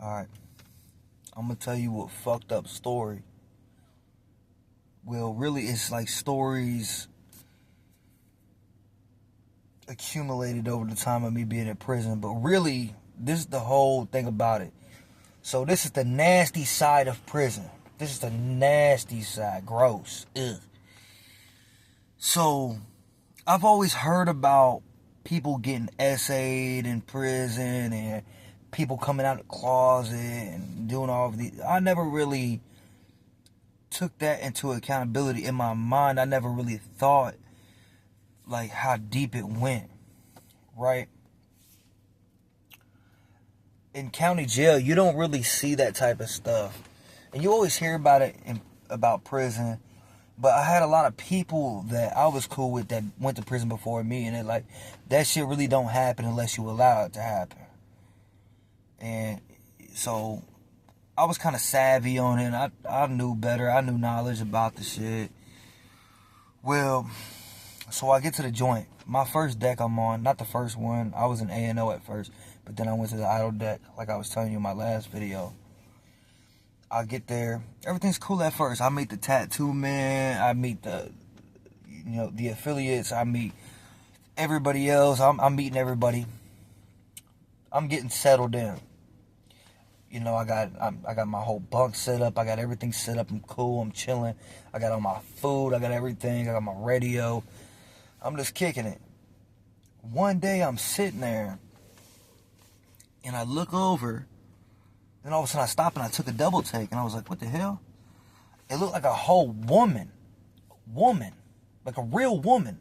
Alright, I'm gonna tell you a fucked up story. Well, really, it's like stories accumulated over the time of me being in prison, but really, this is the whole thing about it. So, this is the nasty side of prison. This is the nasty side. Gross. Ugh. So, I've always heard about people getting essayed in prison and people coming out of the closet and doing all of these. I never really took that into accountability in my mind. I never really thought like how deep it went, right? In county jail, you don't really see that type of stuff. And you always hear about it about prison. But I had a lot of people that I was cool with that went to prison before me, and it like that shit really don't happen unless you allow it to happen. And so I was kind of savvy on it. I knew better. I knew knowledge about the shit. Well, so I get to the joint. My first deck I'm on, not the first one. I was in A&O at first, but then I went to the idle deck, like I was telling you in my last video. I get there, everything's cool at first. I meet the tattoo man, I meet the affiliates, I meet everybody else. I'm meeting everybody. I'm getting settled in. I got my whole bunk set up. I got everything set up. I'm cool. I'm chilling. I got all my food. I got everything. I got my radio. I'm just kicking it. One day I'm sitting there and I look over. Then all of a sudden I stopped and I took a double take. And I was like, what the hell? It looked like a whole woman. Like a real woman.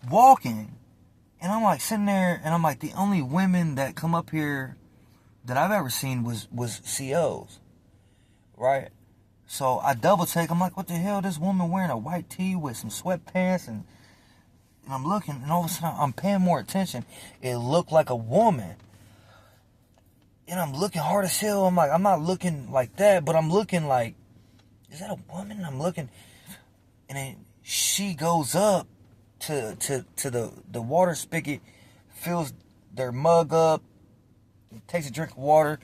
Walking. And I'm like sitting there and I'm like, the only women that come up here that I've ever seen was COs. Right? So I double take. I'm like, what the hell? This woman wearing a white tee with some sweatpants. And I'm looking. And all of a sudden I'm paying more attention. It looked like a woman. And I'm looking hard as hell. I'm like, I'm not looking like that, but I'm looking like, is that a woman? I'm looking, and then she goes up to the water spigot, fills their mug up, takes a drink of water,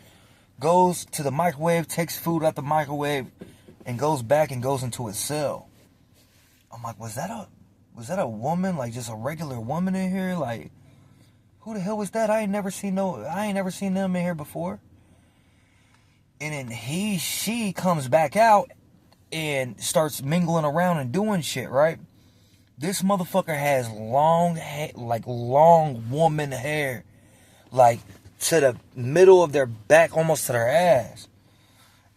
goes to the microwave, takes food out the microwave, and goes back and goes into its cell. I'm like, was that a woman? Like just a regular woman in here? Like, who the hell was that? I ain't never seen them in here before. And then she comes back out and starts mingling around and doing shit, right? This motherfucker has long woman hair. Like to the middle of their back, almost to their ass.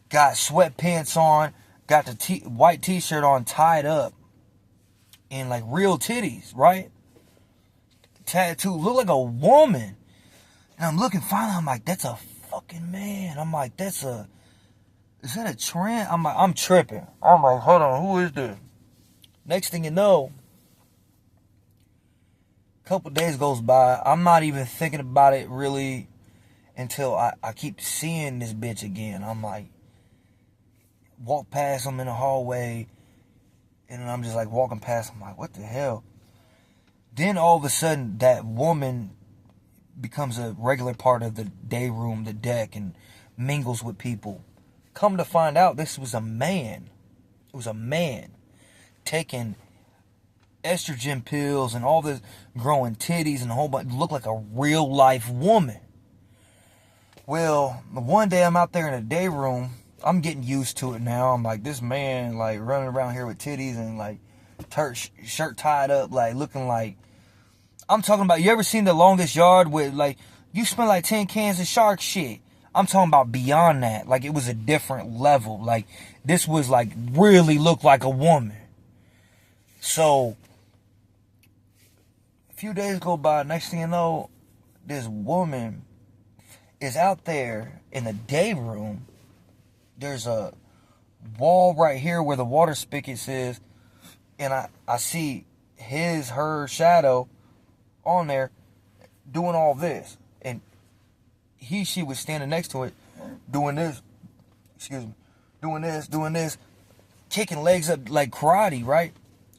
Got sweatpants on, got the white t-shirt on tied up. And like real titties, right? Tattoo, look like a woman. And I'm looking finally, I'm like, that's a fucking man. I'm like, is that a trend? I'm like, I'm tripping. I'm like, hold on, who is this? Next thing you know, a couple days goes by. I'm not even thinking about it really until I keep seeing this bitch again. I'm like, walk past him in the hallway, and I'm just like walking past him, like, what the hell? Then all of a sudden, that woman becomes a regular part of the day room, the deck, and mingles with people. Come to find out, this was a man. It was a man taking estrogen pills and all this, growing titties and a whole bunch. Looked like a real life woman. Well, one day I'm out there in the day room. I'm getting used to it now. I'm like, this man, like, running around here with titties and, like, shirt tied up, like, looking like, I'm talking about, you ever seen The Longest Yard with, like, you smell like 10 cans of shark shit. I'm talking about beyond that. Like, it was a different level. Like, this was, like, really looked like a woman. So, a few days go by. Next thing you know, this woman is out there in the day room. There's a wall right here where the water spigot is. And I see her shadow on there doing all this, and she was standing next to it doing this, doing this, kicking legs up like karate, right?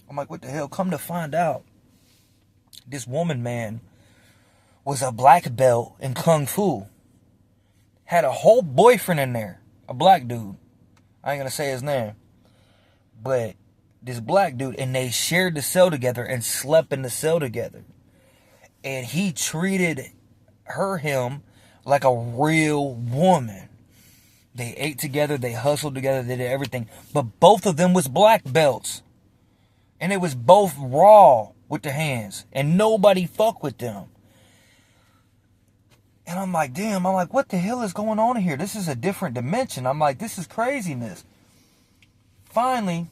I'm like, what the hell? Come to find out, this woman, man, was a black belt in Kung Fu. had a whole boyfriend in there, a black dude. I ain't gonna say his name, but this black dude, and they shared the cell together and slept in the cell together. And he treated him like a real woman. They ate together, they hustled together, they did everything. But both of them was black belts. And it was both raw with the hands. And nobody fucked with them. And I'm like, damn, what the hell is going on here? This is a different dimension. I'm like, this is craziness. Finally,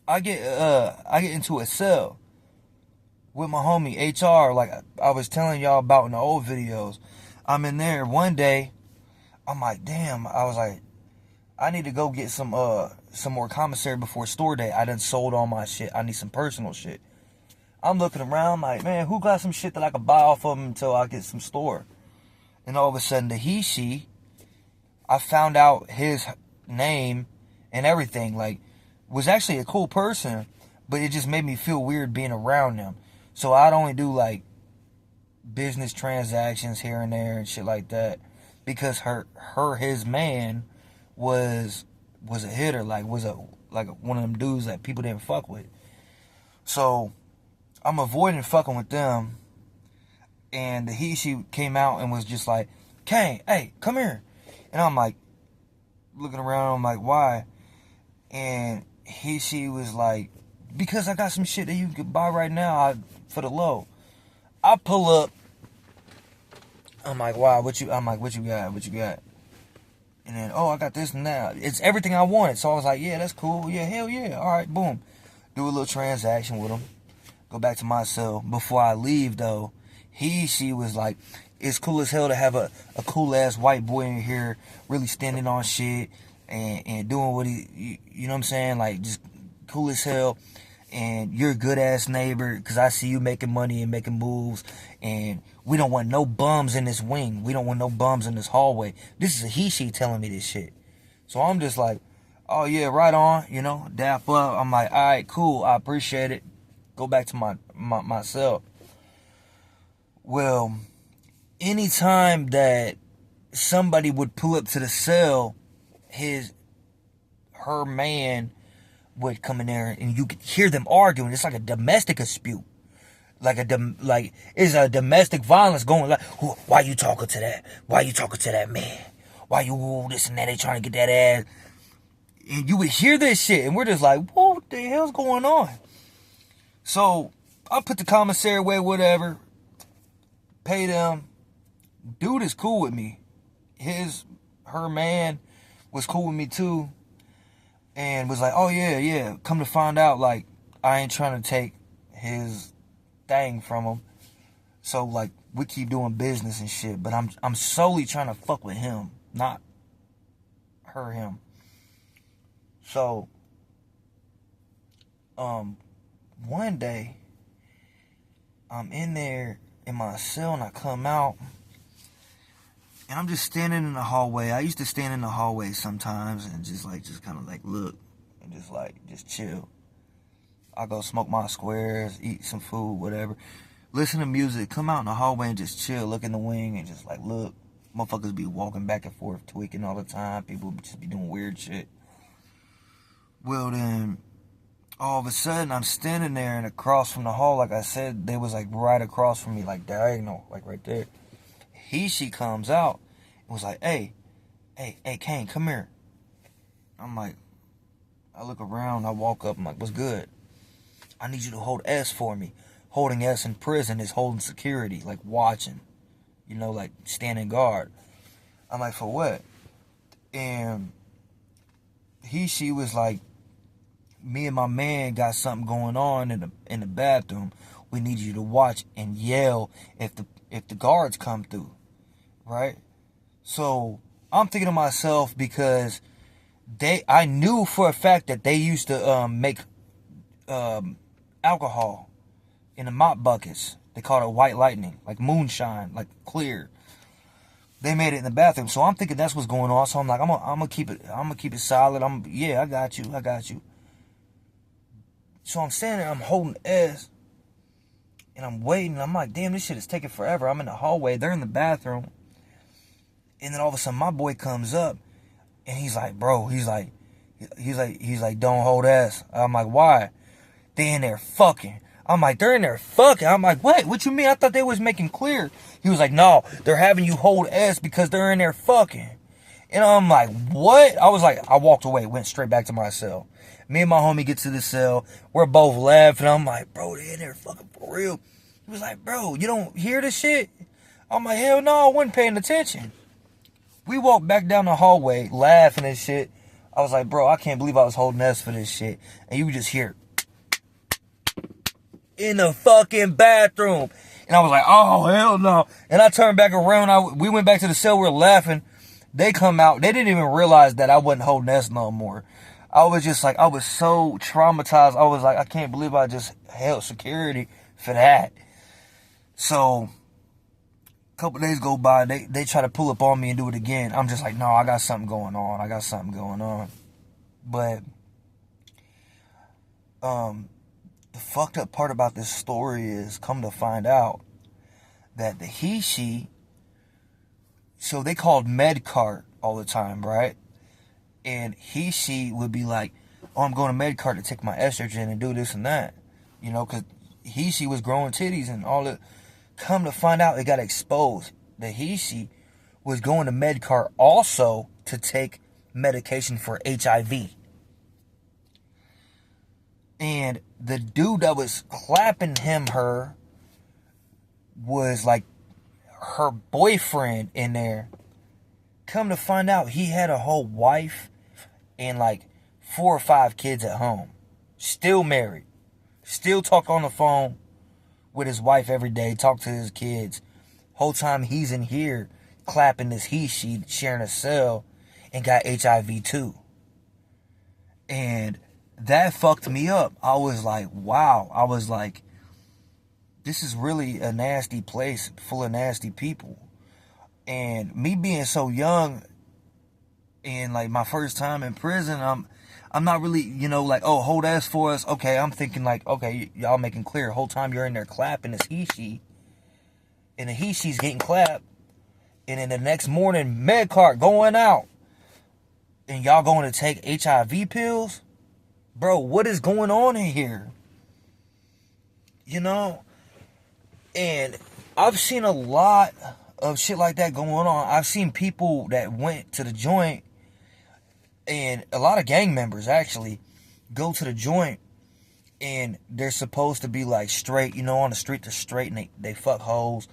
I get into a cell with my homie HR, like I was telling y'all about in the old videos. I'm in there one day. I'm like, damn. I was like, I need to go get some more commissary before store day. I done sold all my shit. I need some personal shit. I'm looking around like, man, who got some shit that I could buy off of them until I get some store? And all of a sudden, I found out his name and everything. Like, was actually a cool person, but it just made me feel weird being around him. So I'd only do like business transactions here and there and shit like that, because his man was a hitter, like was one of them dudes that people didn't fuck with. So I'm avoiding fucking with them, and she came out and was just like, Kane, hey, come here. And I'm like looking around, I'm like, why? And she was like, because I got some shit that you could buy right now for the low. I pull up. I'm like, wow, what you got? What you got? And then, I got this and that. It's everything I wanted. So I was like, yeah, that's cool. Yeah, hell yeah. All right, boom. Do a little transaction with him. Go back to my cell. Before I leave, though, she was like, it's cool as hell to have a cool-ass white boy in here really standing on shit and doing what you know what I'm saying? Like, just cool as hell. And you're a good-ass neighbor because I see you making money and making moves. And we don't want no bums in this wing. We don't want no bums in this hallway. This is she telling me this shit. So I'm just like, oh, yeah, right on, dap up. I'm like, all right, cool. I appreciate it. Go back to my cell. Well, anytime that somebody would pull up to the cell, her man would come in there and you could hear them arguing. It's like a domestic dispute. It's a domestic violence going like, why you talking to that? Why you talking to that man? Why you this and that? They trying to get that ass. And you would hear this shit and we're just like, what the hell's going on? So I put the commissary away, whatever. Pay them. Dude is cool with me. Her man was cool with me too. And was like, oh yeah. Come to find out, like, I ain't trying to take his thing from him. So like, we keep doing business and shit. But I'm solely trying to fuck with him, not him. So, one day, I'm in there in my cell and I come out and I'm just standing in the hallway. I used to stand in the hallway sometimes and just kind of look and just chill. I go smoke my squares, eat some food, whatever. Listen to music, come out in the hallway and just chill, look in the wing and just look. Motherfuckers be walking back and forth, tweaking all the time. People just be doing weird shit. Well then, all of a sudden, I'm standing there and across from the hall, like I said, they was right across from me, diagonal, right there. She comes out and was like, hey, Kane, come here. I'm like, I look around, I walk up, I'm like, what's good? I need you to hold S for me. Holding S in prison is holding security, watching, standing guard. I'm like, for what? And she was like, me and my man got something going on in the bathroom. We need you to watch and yell if the guards come through, right? So I'm thinking to myself, because I knew for a fact that they used to make alcohol in the mop buckets. They called it white lightning, like moonshine, like clear. They made it in the bathroom, so I'm thinking that's what's going on. So I'm like, I'm gonna keep it solid. I got you. So I'm standing there, I'm holding S, and I'm waiting. I'm like, damn, this shit is taking forever. I'm in the hallway. They're in the bathroom. And then all of a sudden, my boy comes up, and he's like, bro, he's like, don't hold ass. I'm like, why? They in there fucking. I'm like, they're in there fucking. I'm like, what you mean? I thought they was making clear. He was like, no, they're having you hold ass because they're in there fucking. And I'm like, what? I was like, I walked away, went straight back to my cell. Me and my homie get to the cell. We're both laughing. I'm like, bro, they in there fucking for real. He was like, bro, you don't hear this shit? I'm like, hell no, I wasn't paying attention. We walked back down the hallway, laughing and shit. I was like, bro, I can't believe I was holding ass for this shit. And you just hear in the fucking bathroom. And I was like, oh, hell no. And I turned back around. We went back to the cell. We were laughing. They come out. They didn't even realize that I wasn't holding ass no more. I was just like, I was so traumatized. I was like, I can't believe I just held security for that. So a couple days go by. They try to pull up on me and do it again. I'm just like, no, I got something going on. But the fucked up part about this story is, come to find out that the she, so they called MedCart all the time, right? And she would be like, oh, I'm going to MedCart to take my estrogen and do this and that. You know, because she was growing titties and all that. Come to find out, it got exposed. The she was going to MedCart also to take medication for HIV. And the dude that was clapping her was like her boyfriend in there. Come to find out, he had a whole wife and like 4 or 5 kids at home. Still married. Still talk on the phone with his wife every day. Talk to his kids. Whole time he's in here clapping this she, sharing a cell, and got HIV too. And that fucked me up. I was like, wow. I was like, this is really a nasty place full of nasty people. And me being so young and like my first time in prison, I'm not really, you know, like, oh, hold ass for us. Okay, I'm thinking like, okay, y'all making clear. Whole time you're in there clapping this she. And the she's getting clapped. And then the next morning, MedCart going out. And y'all going to take HIV pills? Bro, what is going on in here? You know? And I've seen a lot of shit like that going on. I've seen people that went to the joint, and a lot of gang members actually go to the joint, and they're supposed to be like straight, you know, on the street they're straight, and they fuck hoes,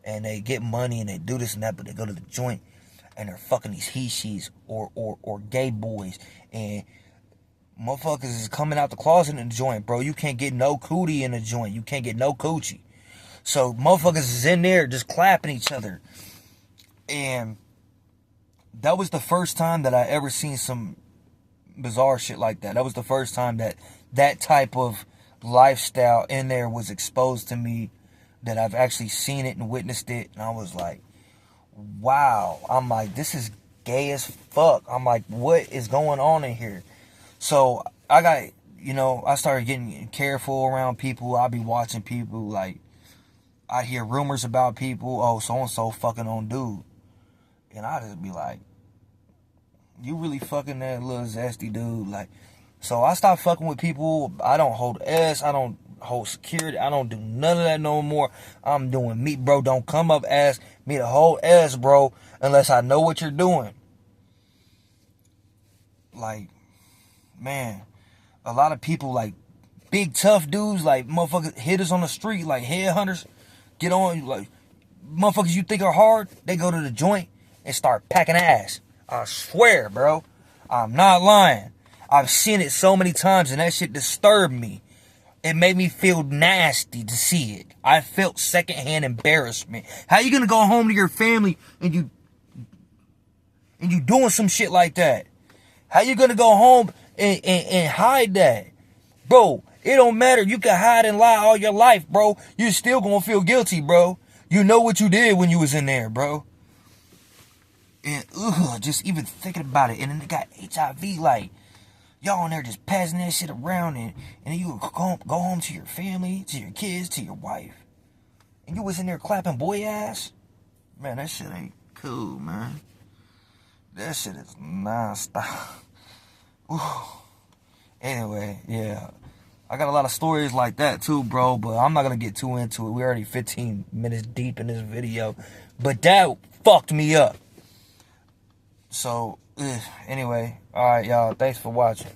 and they get money, and they do this and that, but they go to the joint, and they're fucking these she's or gay boys, and motherfuckers is coming out the closet in the joint, bro. You can't get no cootie in the joint. You can't get no coochie. So motherfuckers is in there just clapping each other. And that was the first time that I ever seen some bizarre shit like that. That was the first time that that type of lifestyle in there was exposed to me, that I've actually seen it and witnessed it. And I was like, wow. I'm like, this is gay as fuck. I'm like, what is going on in here? So I got, you know, I started getting careful around people. I'll be watching people, like, I hear rumors about people, oh, so-and-so fucking on dude. And I just be like, you really fucking that little zesty dude? Like, so I stopped fucking with people. I don't hold S. I don't hold security. I don't do none of that no more. I'm doing me, bro. Don't come up, ask me to hold S, bro, unless I know what you're doing. Like, man, a lot of people, like, big tough dudes, like, motherfuckers, hitters on the street, like, headhunters, get on, like, motherfuckers you think are hard, they go to the joint and start packing ass. I swear, bro. I'm not lying. I've seen it so many times, and that shit disturbed me. It made me feel nasty to see it. I felt secondhand embarrassment. How you gonna go home to your family and you doing some shit like that? How you gonna go home and hide that? Bro, it don't matter. You can hide and lie all your life, bro. You still gonna feel guilty, bro. You know what you did when you was in there, bro. And just even thinking about it. And then they got HIV, like, y'all in there just passing that shit around, and then you go home to your family, to your kids, to your wife. And you was in there clapping boy ass. Man, that shit ain't too, man. That shit is non-stop. Anyway, yeah. I got a lot of stories like that too, bro, but I'm not going to get too into it. We're already 15 minutes deep in this video. But that fucked me up. So, anyway. Alright, y'all. Thanks for watching.